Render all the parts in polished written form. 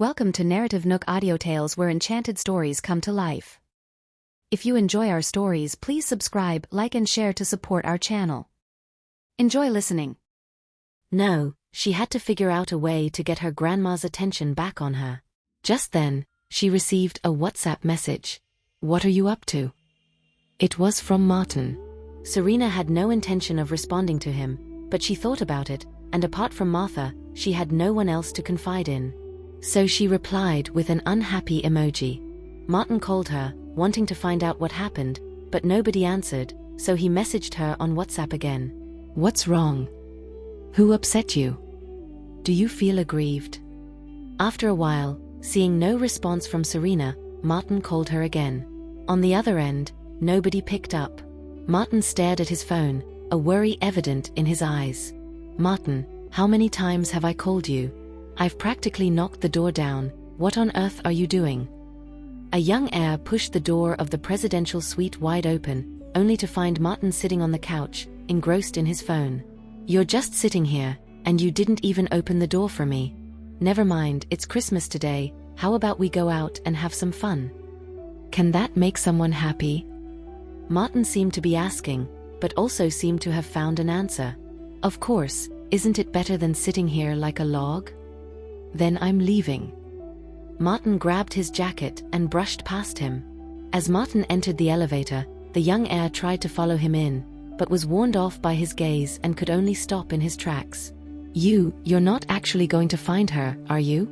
Welcome to NarrativeNook where enchanted stories come to life. If you enjoy our stories, please subscribe, like and share to support our channel. Enjoy listening. No, she had to figure out a way to get her grandma's attention back on her. Just then, she received a WhatsApp message. "What are you up to?" It was from Martin. Serena had no intention of responding to him, but she thought about it, and apart from Martha, she had no one else to confide in. So she replied with an unhappy emoji. Martin called her, wanting to find out what happened, but nobody answered, so he messaged her on WhatsApp again. "What's wrong? Who upset you? Do you feel aggrieved?" After a while, seeing no response from Serena, Martin called her again. On the other end, nobody picked up. Martin stared at his phone, a worry evident in his eyes. "Martin, how many times have I called you? I've practically knocked the door down. What on earth are you doing?" A young heir pushed the door of the presidential suite wide open, only to find Martin sitting on the couch, engrossed in his phone. "You're just sitting here, and you didn't even open the door for me. Never mind, it's Christmas today, how about we go out and have some fun? Can that make someone happy?" Martin seemed to be asking, but also seemed to have found an answer. "Of course, isn't it better than sitting here like a log? Then I'm leaving." Martin grabbed his jacket and brushed past him. As Martin entered the elevator, the young heir tried to follow him in, but was warned off by his gaze and could only stop in his tracks. You're not actually going to find her, are you?"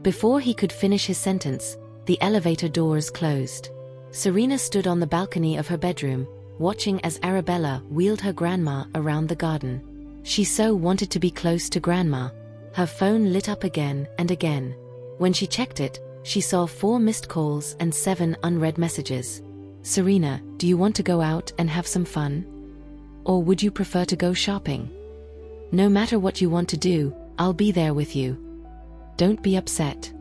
Before he could finish his sentence, the elevator doors closed. Serena stood on the balcony of her bedroom, watching as Arabella wheeled her grandma around the garden. She so wanted to be close to Grandma. Her phone lit up again and again. When she checked it, she saw 4 missed calls and 7 unread messages. "Serena, do you want to go out and have some fun? Or would you prefer to go shopping? No matter what you want to do, I'll be there with you. Don't be upset."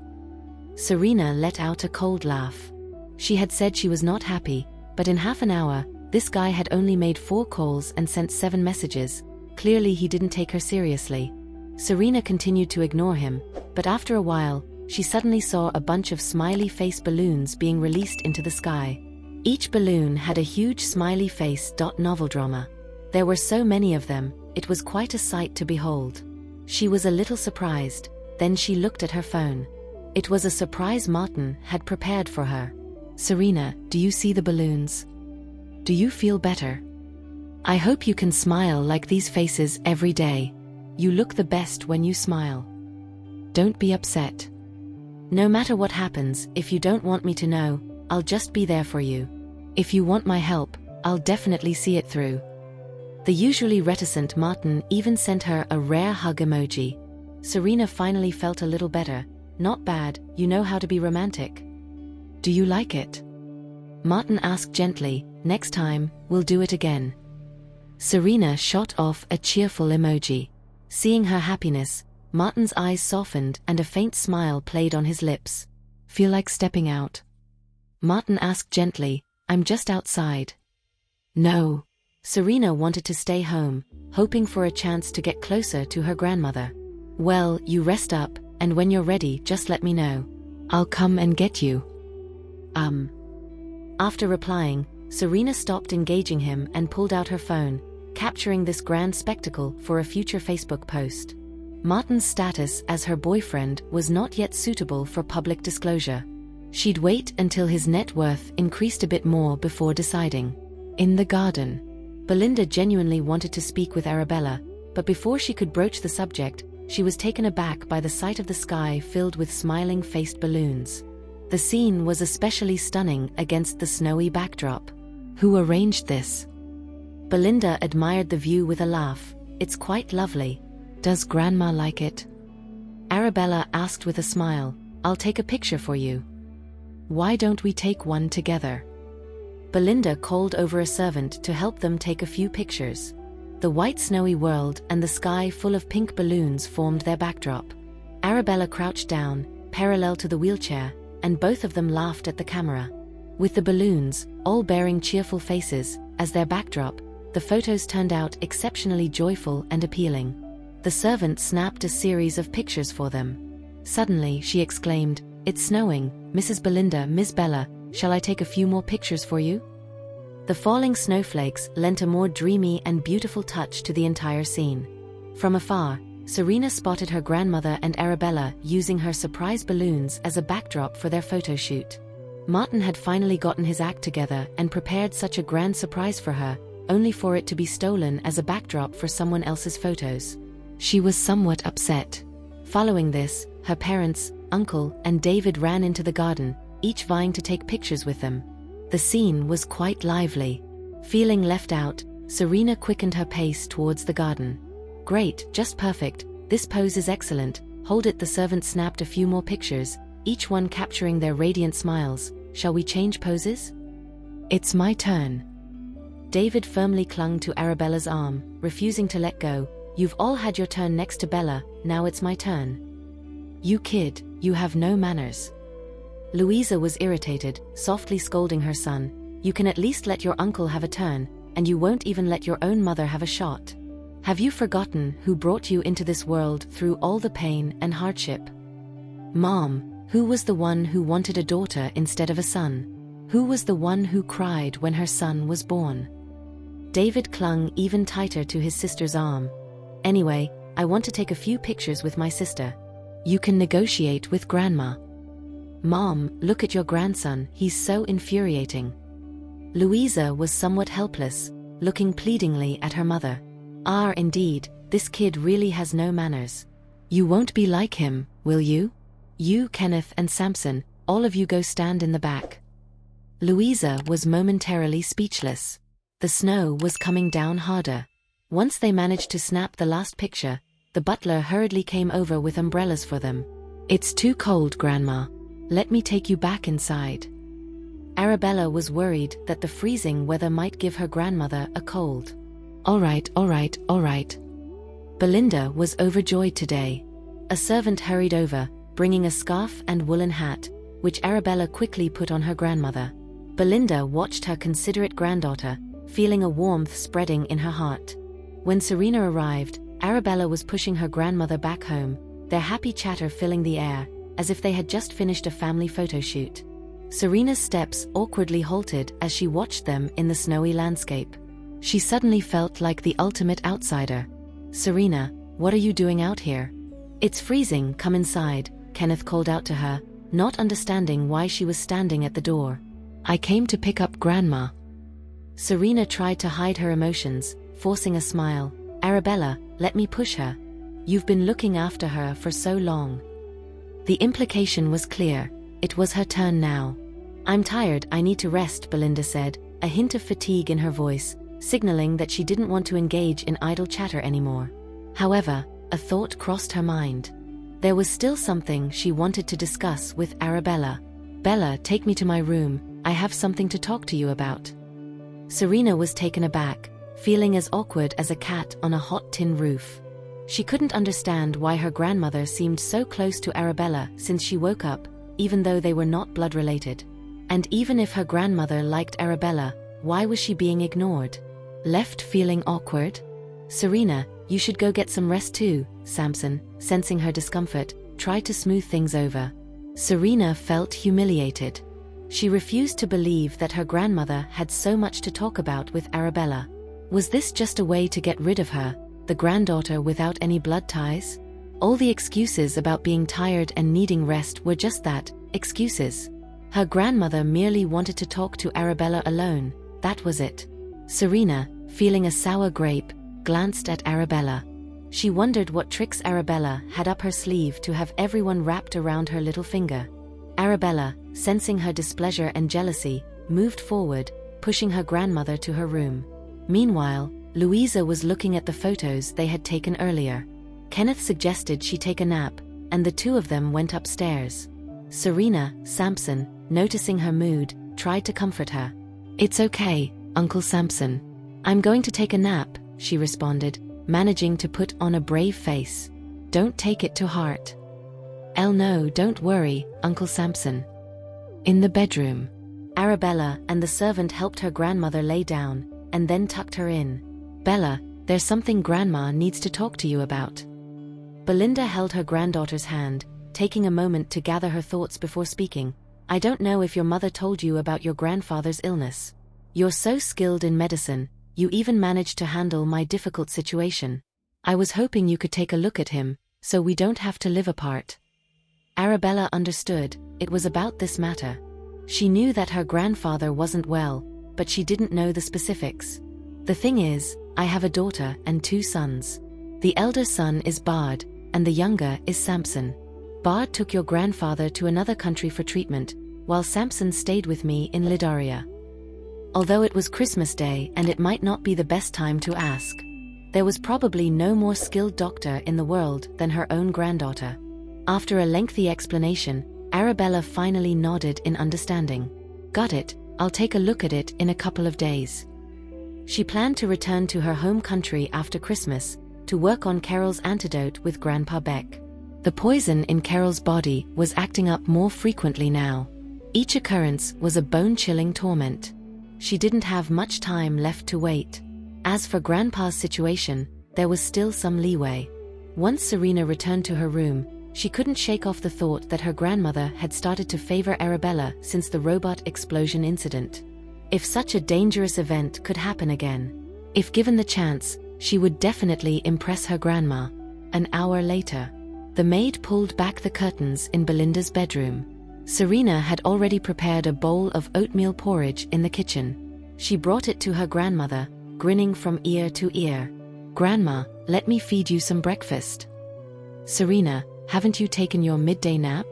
Serena let out a cold laugh. She had said she was not happy, but in half an hour, this guy had only made 4 calls and sent 7 messages. Clearly he didn't take her seriously. Serena continued to ignore him, but after a while, she suddenly saw a bunch of smiley face balloons being released into the sky. Each balloon had a huge smiley face. Novel drama. There were so many of them, it was quite a sight to behold. She was a little surprised, then she looked at her phone. It was a surprise Martin had prepared for her. "Serena, do you see the balloons? Do you feel better? I hope you can smile like these faces every day. You look the best when you smile. Don't be upset. No matter what happens, if you don't want me to know, I'll just be there for you. If you want my help, I'll definitely see it through." The usually reticent Martin even sent her a rare hug emoji. Serena finally felt a little better. "Not bad, you know how to be romantic. Do you like it?" Martin asked gently. "Next time, we'll do it again." Serena shot off a cheerful emoji. Seeing her happiness, Martin's eyes softened and a faint smile played on his lips. "Feel like stepping out?" Martin asked gently. "I'm just outside." "No." Serena wanted to stay home, hoping for a chance to get closer to her grandmother. "Well, you rest up, and when you're ready, just let me know. I'll come and get you." After replying, Serena stopped engaging him and pulled out her phone, capturing this grand spectacle for a future Facebook post. Martin's status as her boyfriend was not yet suitable for public disclosure. She'd wait until his net worth increased a bit more before deciding. In the garden, Belinda genuinely wanted to speak with Arabella, but before she could broach the subject, she was taken aback by the sight of the sky filled with smiling-faced balloons. The scene was especially stunning against the snowy backdrop. "Who arranged this?" Belinda admired the view with a laugh. "It's quite lovely. Does Grandma like it?" Arabella asked with a smile. "I'll take a picture for you." "Why don't we take one together?" Belinda called over a servant to help them take a few pictures. The white snowy world and the sky full of pink balloons formed their backdrop. Arabella crouched down, parallel to the wheelchair, and both of them laughed at the camera. With the balloons, all bearing cheerful faces, as their backdrop, the photos turned out exceptionally joyful and appealing. The servant snapped a series of pictures for them. Suddenly, she exclaimed, "It's snowing, Mrs. Belinda, Miss Bella, shall I take a few more pictures for you?" The falling snowflakes lent a more dreamy and beautiful touch to the entire scene. From afar, Serena spotted her grandmother and Arabella using her surprise balloons as a backdrop for their photo shoot. Martin had finally gotten his act together and prepared such a grand surprise for her, only for it to be stolen as a backdrop for someone else's photos. She was somewhat upset. Following this, her parents, uncle, and David ran into the garden, each vying to take pictures with them. The scene was quite lively. Feeling left out, Serena quickened her pace towards the garden. "Great, just perfect, this pose is excellent, hold it." The servant snapped a few more pictures, each one capturing their radiant smiles. "Shall we change poses?" "It's my turn." David firmly clung to Arabella's arm, refusing to let go. "You've all had your turn next to Bella, now it's my turn." "You kid, you have no manners." Louisa was irritated, softly scolding her son. "You can at least let your uncle have a turn, and you won't even let your own mother have a shot. Have you forgotten who brought you into this world through all the pain and hardship? Mom, who was the one who wanted a daughter instead of a son? Who was the one who cried when her son was born?" David clung even tighter to his sister's arm. "Anyway, I want to take a few pictures with my sister. You can negotiate with Grandma." "Mom, look at your grandson, he's so infuriating." Louisa was somewhat helpless, looking pleadingly at her mother. Indeed, this kid really has no manners. "You won't be like him, will you? You, Kenneth, and Samson, all of you go stand in the back." Louisa was momentarily speechless. The snow was coming down harder. Once they managed to snap the last picture, the butler hurriedly came over with umbrellas for them. "It's too cold, Grandma. Let me take you back inside." Arabella was worried that the freezing weather might give her grandmother a cold. All right. Belinda was overjoyed today. A servant hurried over, bringing a scarf and woolen hat, which Arabella quickly put on her grandmother. Belinda watched her considerate granddaughter, feeling a warmth spreading in her heart. When Serena arrived, Arabella was pushing her grandmother back home, their happy chatter filling the air, as if they had just finished a family photo shoot. Serena's steps awkwardly halted as she watched them in the snowy landscape. She suddenly felt like the ultimate outsider. "Serena, what are you doing out here?" "It's freezing, come inside," Kenneth called out to her, not understanding why she was standing at the door. "I came to pick up Grandma." Serena tried to hide her emotions, forcing a smile. "Arabella, let me push her. You've been looking after her for so long." The implication was clear. It was her turn now. "I'm tired, I need to rest," Belinda said, a hint of fatigue in her voice, signaling that she didn't want to engage in idle chatter anymore. However, a thought crossed her mind. There was still something she wanted to discuss with Arabella. "Bella, take me to my room, I have something to talk to you about." Serena was taken aback, feeling as awkward as a cat on a hot tin roof. She couldn't understand why her grandmother seemed so close to Arabella since she woke up, even though they were not blood-related. And even if her grandmother liked Arabella, why was she being ignored? Left feeling awkward? "Serena, you should go get some rest too," Samson, sensing her discomfort, tried to smooth things over. Serena felt humiliated. She refused to believe that her grandmother had so much to talk about with Arabella. Was this just a way to get rid of her, the granddaughter without any blood ties? All the excuses about being tired and needing rest were just that, excuses. Her grandmother merely wanted to talk to Arabella alone, that was it. Serena, feeling a sour grape, glanced at Arabella. She wondered what tricks Arabella had up her sleeve to have everyone wrapped around her little finger. Arabella, sensing her displeasure and jealousy, moved forward, pushing her grandmother to her room. Meanwhile, Louisa was looking at the photos they had taken earlier. Kenneth suggested she take a nap, and the two of them went upstairs. Serena, Samson, noticing her mood, tried to comfort her. "It's okay, Uncle Samson. I'm going to take a nap," she responded, managing to put on a brave face. "Don't take it to heart." No, don't worry, Uncle Samson." In the bedroom, Arabella and the servant helped her grandmother lay down, and then tucked her in. "Bella, there's something Grandma needs to talk to you about." Belinda held her granddaughter's hand, taking a moment to gather her thoughts before speaking. I don't know if your mother told you about your grandfather's illness. You're so skilled in medicine, you even managed to handle my difficult situation. I was hoping you could take a look at him, so we don't have to live apart. Arabella understood, it was about this matter. She knew that her grandfather wasn't well, but she didn't know the specifics. The thing is, I have a daughter and 2 sons. The elder son is Bard, and the younger is Samson. Bard took your grandfather to another country for treatment, while Samson stayed with me in Lidaria. Although it was Christmas Day and it might not be the best time to ask, there was probably no more skilled doctor in the world than her own granddaughter. After a lengthy explanation, Arabella finally nodded in understanding. Got it, I'll take a look at it in a couple of days. She planned to return to her home country after Christmas, to work on Carol's antidote with Grandpa Beck. The poison in Carol's body was acting up more frequently now. Each occurrence was a bone-chilling torment. She didn't have much time left to wait. As for Grandpa's situation, there was still some leeway. Once Serena returned to her room, she couldn't shake off the thought that her grandmother had started to favor Arabella since the robot explosion incident. If such a dangerous event could happen again, if given the chance, she would definitely impress her grandma. An hour later, the maid pulled back the curtains in Belinda's bedroom. Serena had already prepared a bowl of oatmeal porridge in the kitchen. She brought it to her grandmother, grinning from ear to ear. "Grandma, let me feed you some breakfast." "Serena, haven't you taken your midday nap?"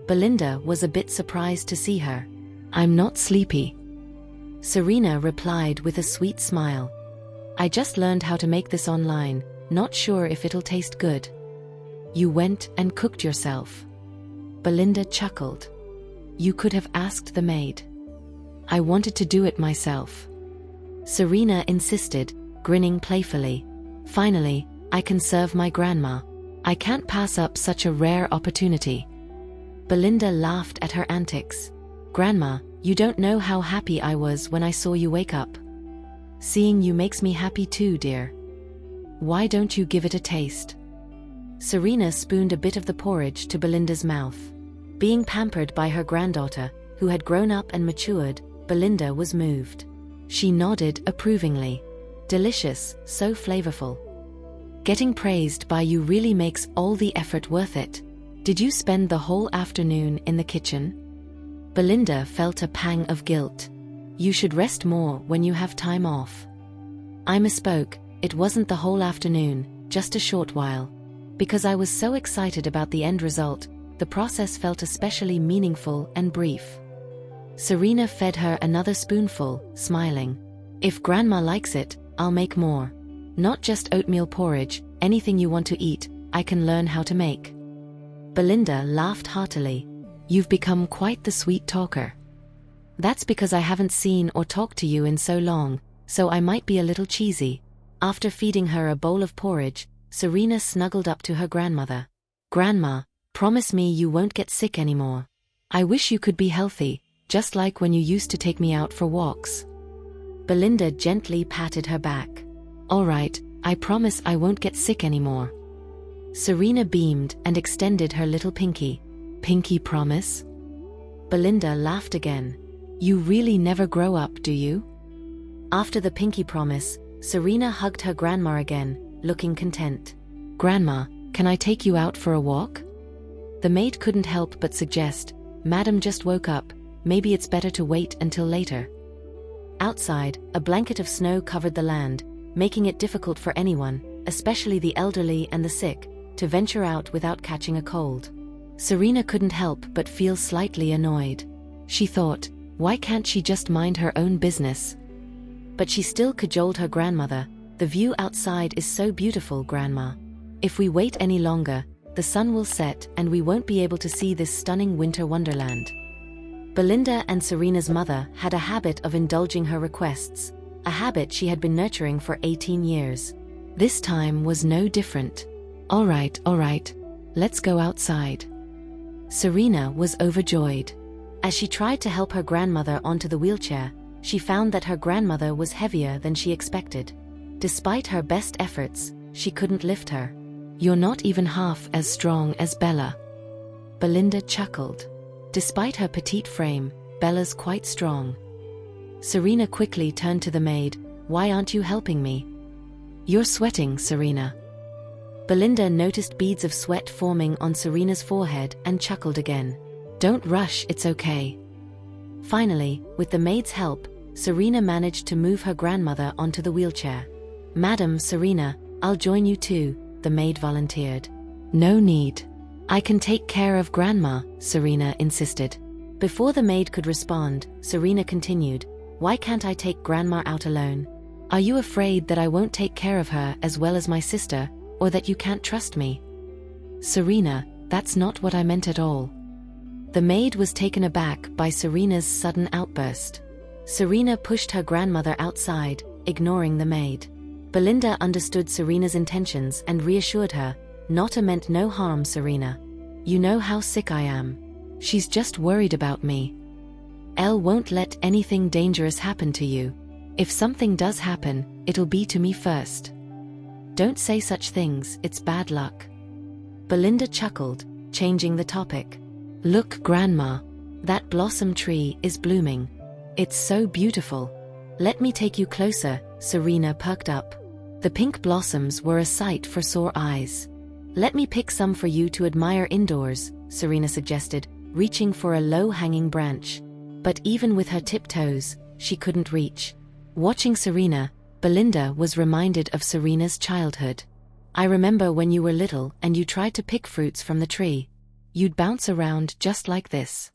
Belinda was a bit surprised to see her. "I'm not sleepy." Serena replied with a sweet smile. "I just learned how to make this online, not sure if it'll taste good." "You went and cooked yourself?" Belinda chuckled. "You could have asked the maid." "I wanted to do it myself." Serena insisted, grinning playfully. "Finally, I can serve my grandma. I can't pass up such a rare opportunity." Belinda laughed at her antics. "Grandma, you don't know how happy I was when I saw you wake up." "Seeing you makes me happy too, dear. Why don't you give it a taste?" Serena spooned a bit of the porridge to Belinda's mouth. Being pampered by her granddaughter, who had grown up and matured, Belinda was moved. She nodded approvingly. "Delicious, so flavorful. Getting praised by you really makes all the effort worth it. Did you spend the whole afternoon in the kitchen?" Belinda felt a pang of guilt. "You should rest more when you have time off." "I misspoke, it wasn't the whole afternoon, just a short while. Because I was so excited about the end result, the process felt especially meaningful and brief." Serena fed her another spoonful, smiling. "If Grandma likes it, I'll make more. Not just oatmeal porridge, anything you want to eat, I can learn how to make." Belinda laughed heartily. "You've become quite the sweet talker." "That's because I haven't seen or talked to you in so long, so I might be a little cheesy." After feeding her a bowl of porridge, Serena snuggled up to her grandmother. "Grandma, promise me you won't get sick anymore. I wish you could be healthy, just like when you used to take me out for walks." Belinda gently patted her back. "All right, I promise I won't get sick anymore." Serena beamed and extended her little pinky. "Pinky promise?" Belinda laughed again. "You really never grow up, do you?" After the pinky promise, Serena hugged her grandma again, looking content. "Grandma, can I take you out for a walk?" The maid couldn't help but suggest, "Madam just woke up, maybe it's better to wait until later." Outside, a blanket of snow covered the land, making it difficult for anyone, especially the elderly and the sick, to venture out without catching a cold. Serena couldn't help but feel slightly annoyed. She thought, why can't she just mind her own business? But she still cajoled her grandmother. "The view outside is so beautiful, Grandma. If we wait any longer, the sun will set and we won't be able to see this stunning winter wonderland." Belinda and Serena's mother had a habit of indulging her requests, a habit she had been nurturing for 18 years. This time was no different. All right, let's go outside." Serena was overjoyed. As she tried to help her grandmother onto the wheelchair, she found that her grandmother was heavier than she expected. Despite her best efforts, she couldn't lift her. "You're not even half as strong as Bella." Belinda chuckled. Despite her petite frame, Bella's quite strong. Serena quickly turned to the maid. Why aren't you helping me? You're sweating, Serena. Belinda noticed beads of sweat forming on Serena's forehead and chuckled again. Don't rush, it's okay. Finally, with the maid's help, Serena managed to move her grandmother onto the wheelchair. Madam Serena, I'll join you too, the maid volunteered. No need. I can take care of Grandma, Serena insisted. Before the maid could respond, Serena continued, Why can't I take Grandma out alone? Are you afraid that I won't take care of her as well as my sister, or that you can't trust me? Serena, that's not what I meant at all. The maid was taken aback by Serena's sudden outburst. Serena pushed her grandmother outside, ignoring the maid. Belinda understood Serena's intentions and reassured her, Nota meant no harm, Serena. You know how sick I am. She's just worried about me. Elle won't let anything dangerous happen to you. If something does happen, it'll be to me first. Don't say such things, it's bad luck. Belinda chuckled, changing the topic. Look, Grandma. That blossom tree is blooming. It's so beautiful. Let me take you closer, Serena perked up. The pink blossoms were a sight for sore eyes. Let me pick some for you to admire indoors, Serena suggested, reaching for a low-hanging branch. But even with her tiptoes, she couldn't reach. Watching Serena, Belinda was reminded of Serena's childhood. I remember when you were little and you tried to pick fruits from the tree. You'd bounce around just like this.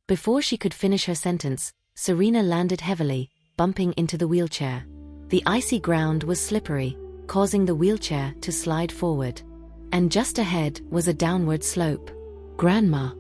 Before she could finish her sentence, Serena landed heavily, bumping into the wheelchair. The icy ground was slippery, causing the wheelchair to slide forward. And just ahead was a downward slope. Grandma.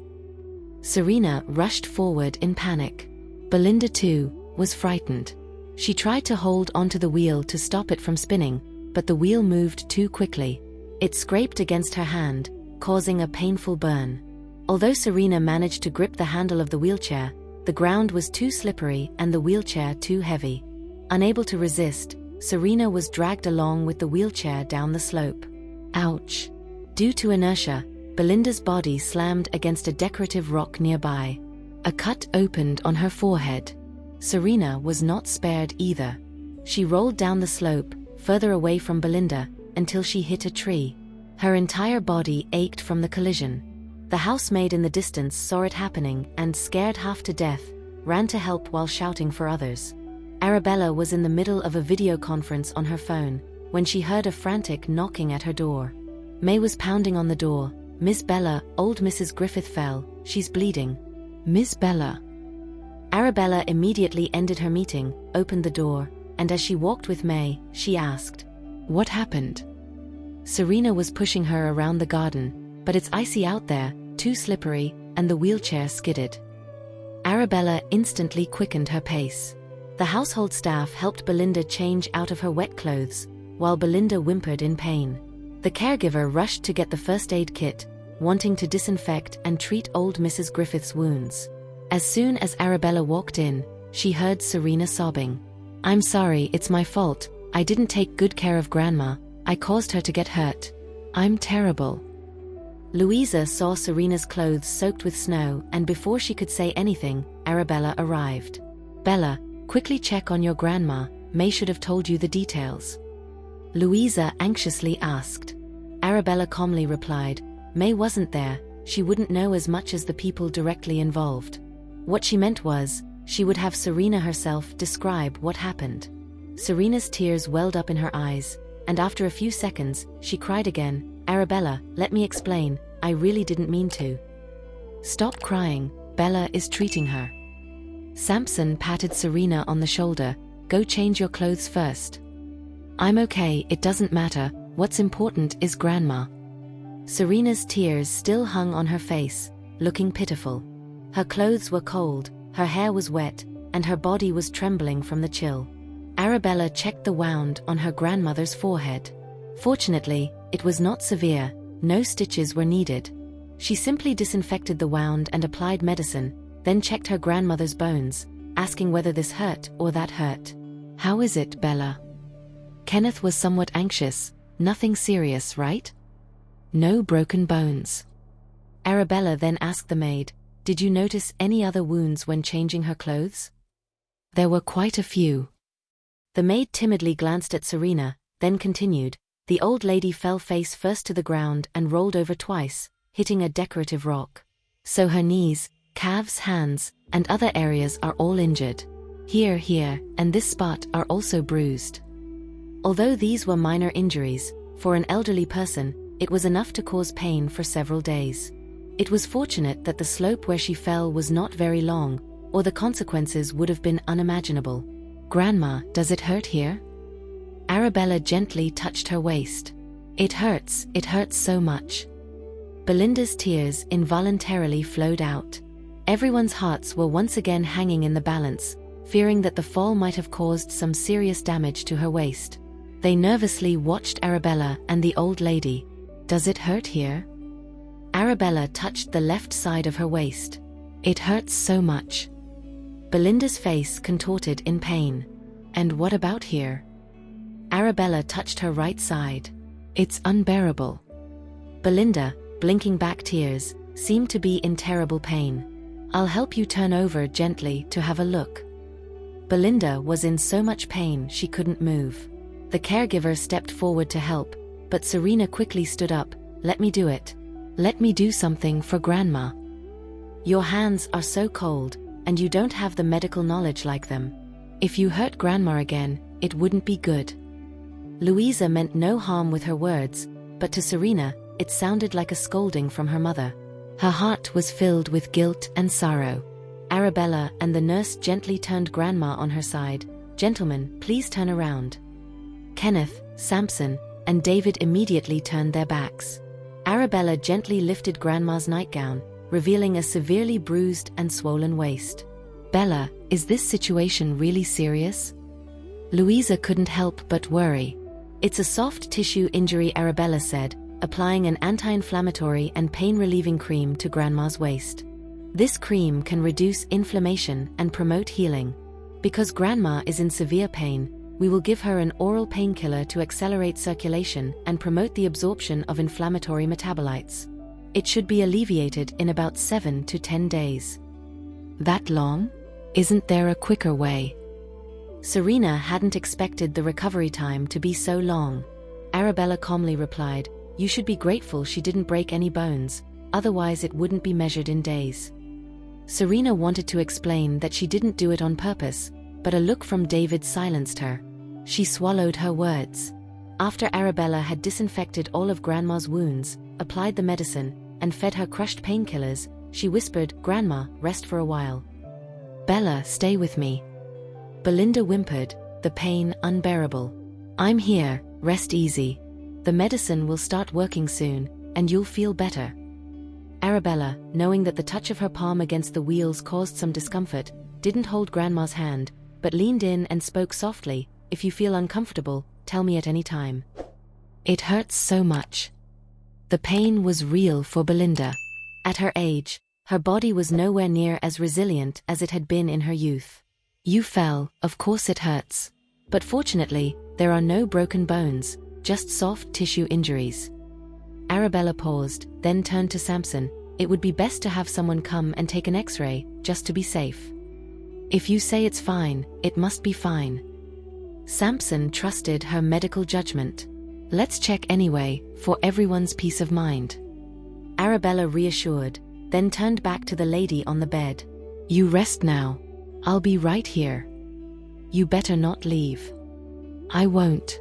Serena rushed forward in panic. Belinda, too, was frightened. She tried to hold onto the wheel to stop it from spinning, but the wheel moved too quickly. It scraped against her hand, causing a painful burn. Although Serena managed to grip the handle of the wheelchair, the ground was too slippery and the wheelchair too heavy. Unable to resist, Serena was dragged along with the wheelchair down the slope. Ouch! Due to inertia, Belinda's body slammed against a decorative rock nearby. A cut opened on her forehead. Serena was not spared either. She rolled down the slope, further away from Belinda, until she hit a tree. Her entire body ached from the collision. The housemaid in the distance saw it happening and, scared half to death, ran to help while shouting for others. Arabella was in the middle of a video conference on her phone when she heard a frantic knocking at her door. May was pounding on the door. Miss Bella, old Mrs. Griffith fell, she's bleeding. Miss Bella. Arabella immediately ended her meeting, opened the door, and as she walked with May, she asked, What happened? Serena was pushing her around the garden, but it's icy out there, too slippery, and the wheelchair skidded. Arabella instantly quickened her pace. The household staff helped Belinda change out of her wet clothes, while Belinda whimpered in pain. The caregiver rushed to get the first aid kit, wanting to disinfect and treat old Mrs. Griffith's wounds. As soon as Arabella walked in, she heard Serena sobbing. I'm sorry, it's my fault. I didn't take good care of Grandma. I caused her to get hurt. I'm terrible. Louisa saw Serena's clothes soaked with snow, and before she could say anything, Arabella arrived. Bella, quickly check on your grandma. May should have told you the details. Louisa anxiously asked. Arabella calmly replied, May wasn't there, she wouldn't know as much as the people directly involved. What she meant was, she would have Serena herself describe what happened. Serena's tears welled up in her eyes, and after a few seconds, she cried again, Arabella, let me explain, I really didn't mean to. Stop crying, Bella is treating her. Sampson patted Serena on the shoulder, go change your clothes first. I'm okay, it doesn't matter, what's important is Grandma. Serena's tears still hung on her face, looking pitiful. Her clothes were cold, her hair was wet, and her body was trembling from the chill. Arabella checked the wound on her grandmother's forehead. Fortunately, it was not severe, no stitches were needed. She simply disinfected the wound and applied medicine, then checked her grandmother's bones, asking whether this hurt or that hurt. How is it, Bella? Kenneth was somewhat anxious. Nothing serious, right? No broken bones. Arabella then asked the maid, "Did you notice any other wounds when changing her clothes?" "There were quite a few." The maid timidly glanced at Serena, then continued, "The old lady fell face first to the ground and rolled over twice, hitting a decorative rock. So her knees, calves, hands, and other areas are all injured. Here, and this spot are also bruised." Although these were minor injuries, for an elderly person, it was enough to cause pain for several days. It was fortunate that the slope where she fell was not very long, or the consequences would have been unimaginable. "Grandma, does it hurt here?" Arabella gently touched her waist. It hurts so much." Belinda's tears involuntarily flowed out. Everyone's hearts were once again hanging in the balance, fearing that the fall might have caused some serious damage to her waist. They nervously watched Arabella and the old lady. "Does it hurt here?" Arabella touched the left side of her waist. "It hurts so much." Belinda's face contorted in pain. "And what about here?" Arabella touched her right side. "It's unbearable." Belinda, blinking back tears, seemed to be in terrible pain. "I'll help you turn over gently to have a look." Belinda was in so much pain she couldn't move. The caregiver stepped forward to help, but Serena quickly stood up. "Let me do it. Let me do something for Grandma. Your hands are so cold, and you don't have the medical knowledge like them. If you hurt Grandma again, it wouldn't be good." Louisa meant no harm with her words, but to Serena, it sounded like a scolding from her mother. Her heart was filled with guilt and sorrow. Arabella and the nurse gently turned Grandma on her side. "Gentlemen, please turn around." Kenneth, Samson, and David immediately turned their backs. Arabella gently lifted Grandma's nightgown, revealing a severely bruised and swollen waist. "Bella, is this situation really serious?" Louisa couldn't help but worry. "It's a soft tissue injury," Arabella said, applying an anti-inflammatory and pain-relieving cream to Grandma's waist. "This cream can reduce inflammation and promote healing. Because Grandma is in severe pain, we will give her an oral painkiller to accelerate circulation and promote the absorption of inflammatory metabolites. It should be alleviated in about 7 to 10 days. "That long? Isn't there a quicker way?" Serena hadn't expected the recovery time to be so long. Arabella calmly replied, "You should be grateful she didn't break any bones, otherwise it wouldn't be measured in days." Serena wanted to explain that she didn't do it on purpose, but a look from David silenced her. She swallowed her words. After Arabella had disinfected all of Grandma's wounds, applied the medicine, and fed her crushed painkillers, she whispered, "Grandma, rest for a while. Bella, stay with me." Belinda whimpered, the pain unbearable. "I'm here, rest easy. The medicine will start working soon, and you'll feel better." Arabella, knowing that the touch of her palm against the wheels caused some discomfort, didn't hold Grandma's hand, but leaned in and spoke softly, "If you feel uncomfortable, tell me at any time." It hurts so much. The pain was real for Belinda. At her age, her body was nowhere near as resilient as it had been in her youth. "You fell, of course it hurts. But fortunately, there are no broken bones, just soft tissue injuries." Arabella paused, then turned to Samson. "It would be best to have someone come and take an X-ray, just to be safe. If you say it's fine, it must be fine." Samson trusted her medical judgment. "Let's check anyway, for everyone's peace of mind." Arabella reassured, then turned back to the lady on the bed. "You rest now. I'll be right here. You better not leave." "I won't."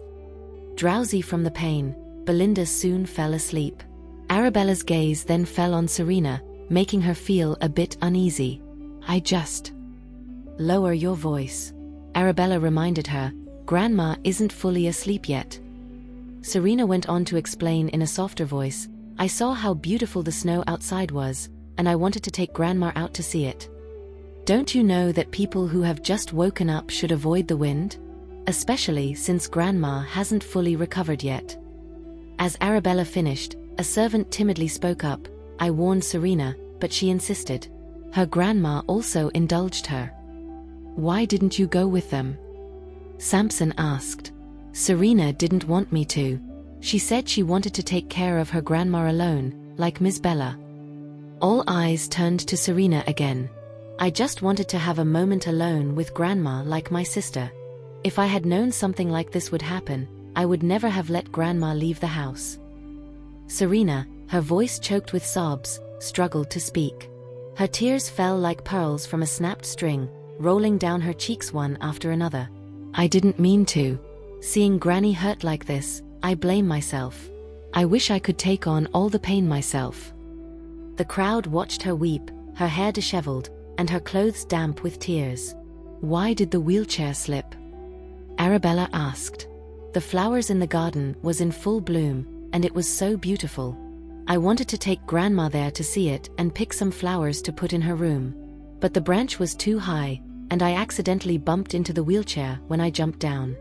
Drowsy from the pain, Belinda soon fell asleep. Arabella's gaze then fell on Serena, making her feel a bit uneasy. "I just..." "Lower your voice," Arabella reminded her. "Grandma isn't fully asleep yet." Serena went on to explain in a softer voice, "I saw how beautiful the snow outside was, and I wanted to take Grandma out to see it. Don't you know that people who have just woken up should avoid the wind? Especially since Grandma hasn't fully recovered yet." As Arabella finished, a servant timidly spoke up. "I warned Serena, but she insisted. Her grandma also indulged her." "Why didn't you go with them?" Samson asked. "Serena didn't want me to. She said she wanted to take care of her grandma alone, like Miss Bella." All eyes turned to Serena again. I just wanted to have a moment alone with Grandma like my sister. If I had known something like this would happen, I would never have let Grandma leave the house. Serena, her voice choked with sobs, struggled to speak. Her tears fell like pearls from a snapped string, rolling down her cheeks one after another. I didn't mean to. Seeing Granny hurt like this, I blame myself. I wish I could take on all the pain myself. The crowd watched her weep, her hair disheveled, and her clothes damp with tears. Why did the wheelchair slip? Arabella asked. The flowers in the garden was in full bloom, and it was so beautiful. I wanted to take Grandma there to see it and pick some flowers to put in her room. But the branch was too high, and I accidentally bumped into the wheelchair when I jumped down.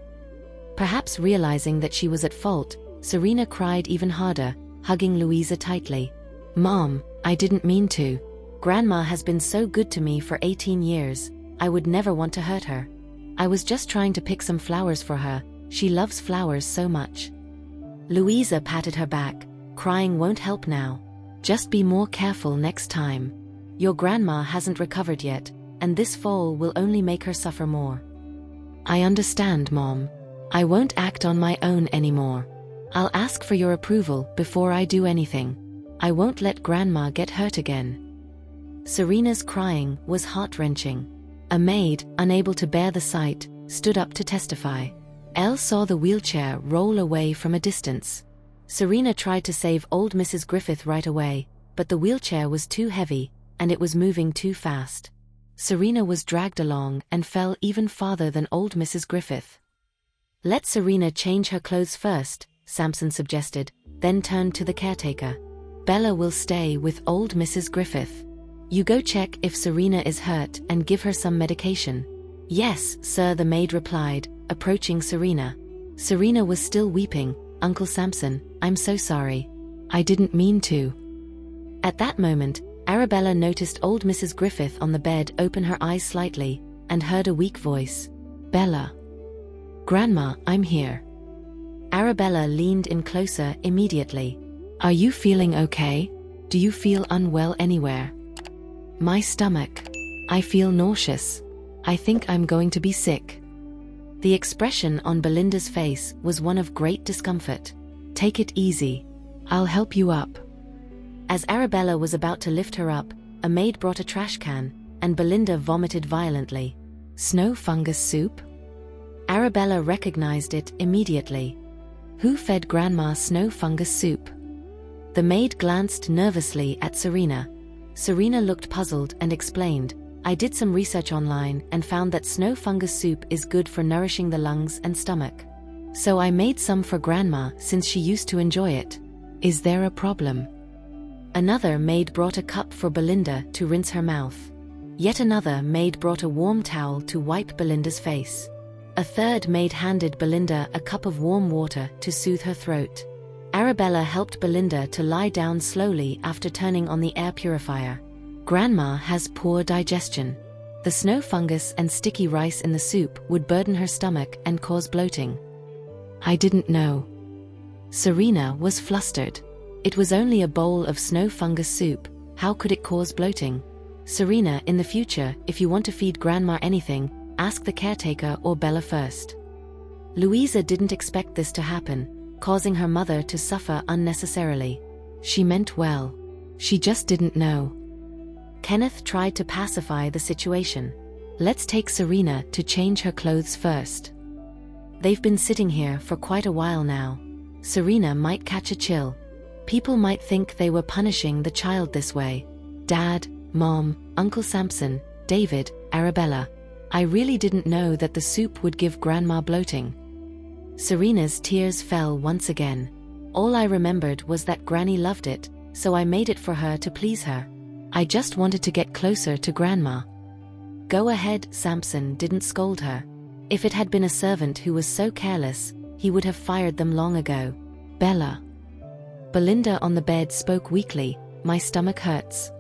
Perhaps realizing that she was at fault, Serena cried even harder, hugging Louisa tightly. Mom, I didn't mean to. Grandma has been so good to me for 18 years, I would never want to hurt her. I was just trying to pick some flowers for her, she loves flowers so much. Louisa patted her back, crying won't help now. Just be more careful next time. Your grandma hasn't recovered yet, and this fall will only make her suffer more. I understand, Mom. I won't act on my own anymore. I'll ask for your approval before I do anything. I won't let Grandma get hurt again. Serena's crying was heart-wrenching. A maid, unable to bear the sight, stood up to testify. Elle saw the wheelchair roll away from a distance. Serena tried to save old Mrs. Griffith right away, but the wheelchair was too heavy, and it was moving too fast. Serena was dragged along and fell even farther than old Mrs. Griffith. Let Serena change her clothes first, Sampson suggested, then turned to the caretaker. Bella will stay with old Mrs. Griffith. You go check if Serena is hurt and give her some medication. Yes, sir, the maid replied, approaching Serena. Serena was still weeping. Uncle Sampson, I'm so sorry. I didn't mean to. At that moment, Arabella noticed old Mrs. Griffith on the bed open her eyes slightly, and heard a weak voice. Bella. Grandma, I'm here. Arabella leaned in closer immediately. Are you feeling okay? Do you feel unwell anywhere? My stomach. I feel nauseous. I think I'm going to be sick. The expression on Belinda's face was one of great discomfort. Take it easy. I'll help you up. As Arabella was about to lift her up, a maid brought a trash can, and Belinda vomited violently. Snow fungus soup? Arabella recognized it immediately. Who fed Grandma snow fungus soup? The maid glanced nervously at Serena. Serena looked puzzled and explained, I did some research online and found that snow fungus soup is good for nourishing the lungs and stomach. So I made some for Grandma since she used to enjoy it. Is there a problem? Another maid brought a cup for Belinda to rinse her mouth. Yet another maid brought a warm towel to wipe Belinda's face. A third maid handed Belinda a cup of warm water to soothe her throat. Arabella helped Belinda to lie down slowly after turning on the air purifier. Grandma has poor digestion. The snow fungus and sticky rice in the soup would burden her stomach and cause bloating. I didn't know. Serena was flustered. It was only a bowl of snow fungus soup. How could it cause bloating? Serena, in the future, if you want to feed Grandma anything, ask the caretaker or Bella first. Louisa didn't expect this to happen, causing her mother to suffer unnecessarily. She meant well. She just didn't know. Kenneth tried to pacify the situation. Let's take Serena to change her clothes first. They've been sitting here for quite a while now. Serena might catch a chill. People might think they were punishing the child this way. Dad, Mom, Uncle Sampson, David, Arabella. I really didn't know that the soup would give Grandma bloating. Serena's tears fell once again. All I remembered was that Granny loved it, so I made it for her to please her. I just wanted to get closer to Grandma. Go ahead, Sampson didn't scold her. If it had been a servant who was so careless, he would have fired them long ago. Bella. Belinda on the bed spoke weakly, my stomach hurts.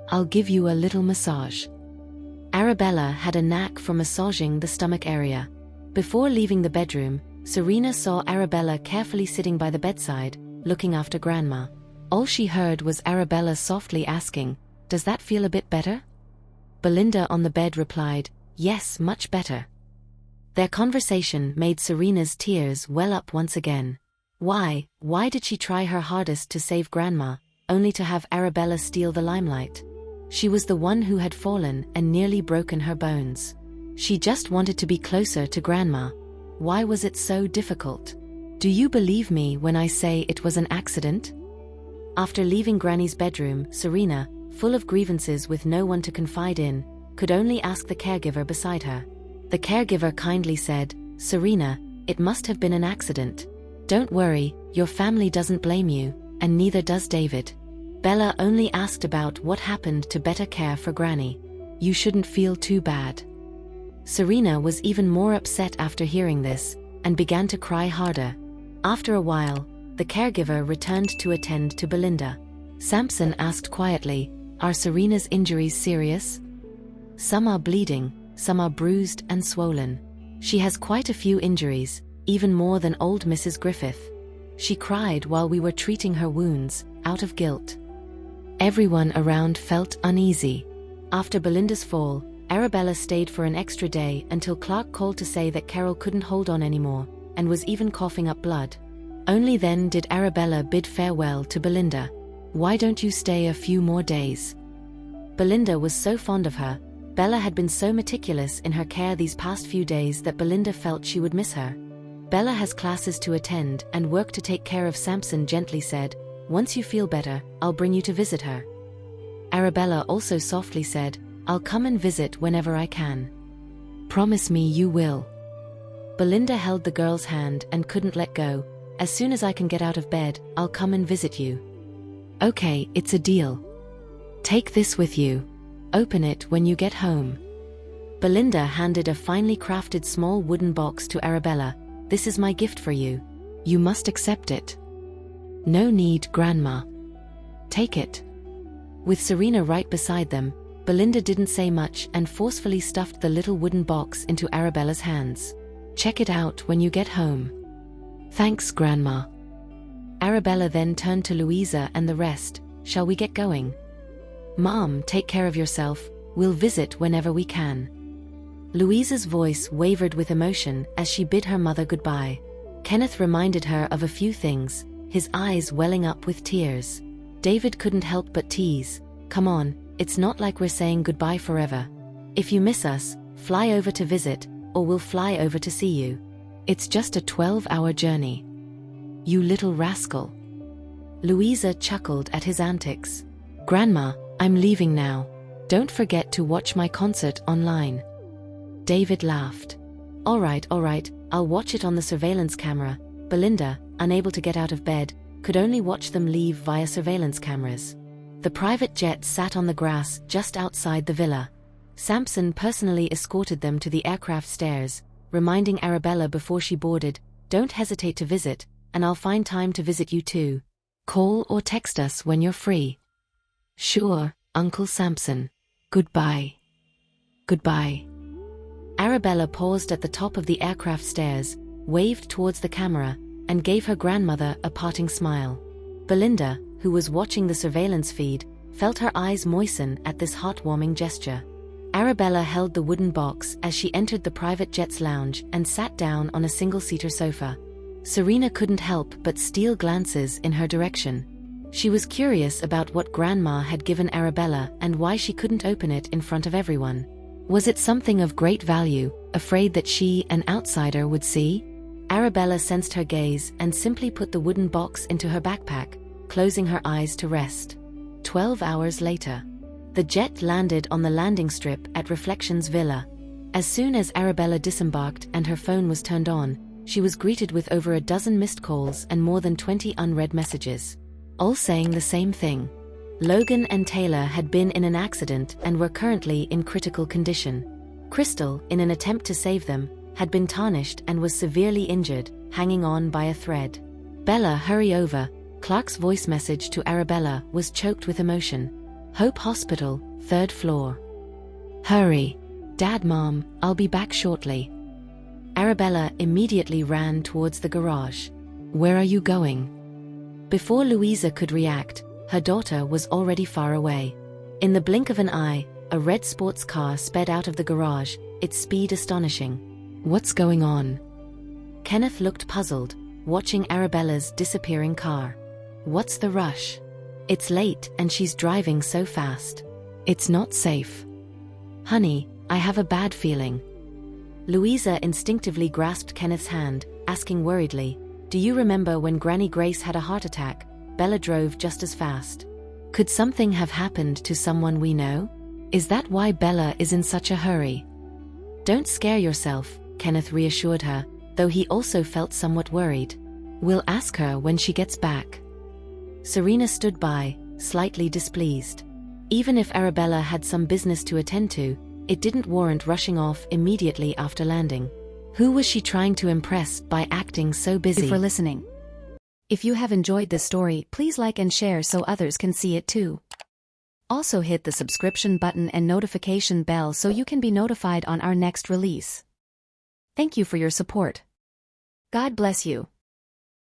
I'll give you a little massage. Arabella had a knack for massaging the stomach area. Before leaving the bedroom, Serena saw Arabella carefully sitting by the bedside, looking after Grandma. All she heard was Arabella softly asking, "Does that feel a bit better?" Belinda on the bed replied, "Yes, much better." Their conversation made Serena's tears well up once again. Why did she try her hardest to save Grandma, only to have Arabella steal the limelight? She was the one who had fallen and nearly broken her bones. She just wanted to be closer to Grandma. Why was it so difficult? Do you believe me when I say it was an accident? After leaving Granny's bedroom, Serena, full of grievances with no one to confide in, could only ask the caregiver beside her. The caregiver kindly said, "Serena, it must have been an accident. Don't worry, your family doesn't blame you, and neither does David. Bella only asked about what happened to better care for Granny. You shouldn't feel too bad." Serena was even more upset after hearing this, and began to cry harder. After a while, the caregiver returned to attend to Belinda. Samson asked quietly, "Are Serena's injuries serious?" "Some are bleeding, some are bruised and swollen. She has quite a few injuries, even more than old Mrs. Griffith. She cried while we were treating her wounds, out of guilt." Everyone around felt uneasy. After Belinda's fall, Arabella stayed for an extra day until Clark called to say that Carol couldn't hold on anymore, and was even coughing up blood. Only then did Arabella bid farewell to Belinda. "Why don't you stay a few more days?" Belinda was so fond of her. Bella had been so meticulous in her care these past few days that Belinda felt she would miss her. "Bella has classes to attend and work to take care of," Samson gently said. "Once you feel better, I'll bring you to visit her." Arabella also softly said, "I'll come and visit whenever I can." "Promise me you will." Belinda held the girl's hand and couldn't let go. "As soon as I can get out of bed, I'll come and visit you." "Okay, it's a deal. Take this with you. Open it when you get home." Belinda handed a finely crafted small wooden box to Arabella. "This is my gift for you. You must accept it." "No need, Grandma. Take it." With Serena right beside them, Belinda didn't say much and forcefully stuffed the little wooden box into Arabella's hands. "Check it out when you get home." "Thanks, Grandma." Arabella then turned to Louisa and the rest. "Shall we get going?" "Mom, take care of yourself. We'll visit whenever we can." Louisa's voice wavered with emotion as she bid her mother goodbye. Kenneth reminded her of a few things, his eyes welling up with tears. David couldn't help but tease, "Come on, it's not like we're saying goodbye forever. If you miss us, fly over to visit, or we'll fly over to see you. It's just a 12-hour journey." "You little rascal." Louisa chuckled at his antics. "Grandma, I'm leaving now. Don't forget to watch my concert online." David laughed. All right, I'll watch it on the surveillance camera." Belinda, unable to get out of bed, could only watch them leave via surveillance cameras. The private jet sat on the grass just outside the villa. Samson personally escorted them to the aircraft stairs, reminding Arabella before she boarded, "Don't hesitate to visit, and I'll find time to visit you too. Call or text us when you're free." "Sure, Uncle Samson. Goodbye." "Goodbye." Arabella paused at the top of the aircraft stairs, waved towards the camera, and gave her grandmother a parting smile. Belinda, who was watching the surveillance feed, felt her eyes moisten at this heartwarming gesture. Arabella held the wooden box as she entered the private jet's lounge and sat down on a single-seater sofa. Serena couldn't help but steal glances in her direction. She was curious about what Grandma had given Arabella and why she couldn't open it in front of everyone. Was it something of great value, afraid that she, an outsider, would see? Arabella sensed her gaze and simply put the wooden box into her backpack, closing her eyes to rest. 12 hours later, the jet landed on the landing strip at Reflections Villa. As soon as Arabella disembarked and her phone was turned on, she was greeted with over a dozen missed calls and more than 20 unread messages, all saying the same thing. Logan and Taylor had been in an accident and were currently in critical condition. Crystal, in an attempt to save them, had been tarnished and was severely injured, hanging on by a thread. "Bella, hurry over." Clark's voice message to Arabella was choked with emotion. "Hope Hospital, 3rd floor. Hurry. Dad, Mom, I'll be back shortly." Arabella immediately ran towards the garage. "Where are you going?" Before Louisa could react, her daughter was already far away. In the blink of an eye, a red sports car sped out of the garage, its speed astonishing. What's going on? Kenneth looked puzzled, watching Arabella's disappearing car. What's the rush? It's late and she's driving so fast. It's not safe. Honey, I have a bad feeling. Louisa instinctively grasped Kenneth's hand, asking worriedly, do you remember when Granny Grace had a heart attack? Bella drove just as fast. Could something have happened to someone we know? Is that why Bella is in such a hurry? Don't scare yourself, Kenneth reassured her, though he also felt somewhat worried. We'll ask her when she gets back. Serena stood by, slightly displeased. Even if Arabella had some business to attend to, it didn't warrant rushing off immediately after landing. Who was she trying to impress by acting so busy? Thank you for listening. If you have enjoyed this story, please like and share so others can see it too. Also hit the subscription button and notification bell so you can be notified on our next release. Thank you for your support. God bless you.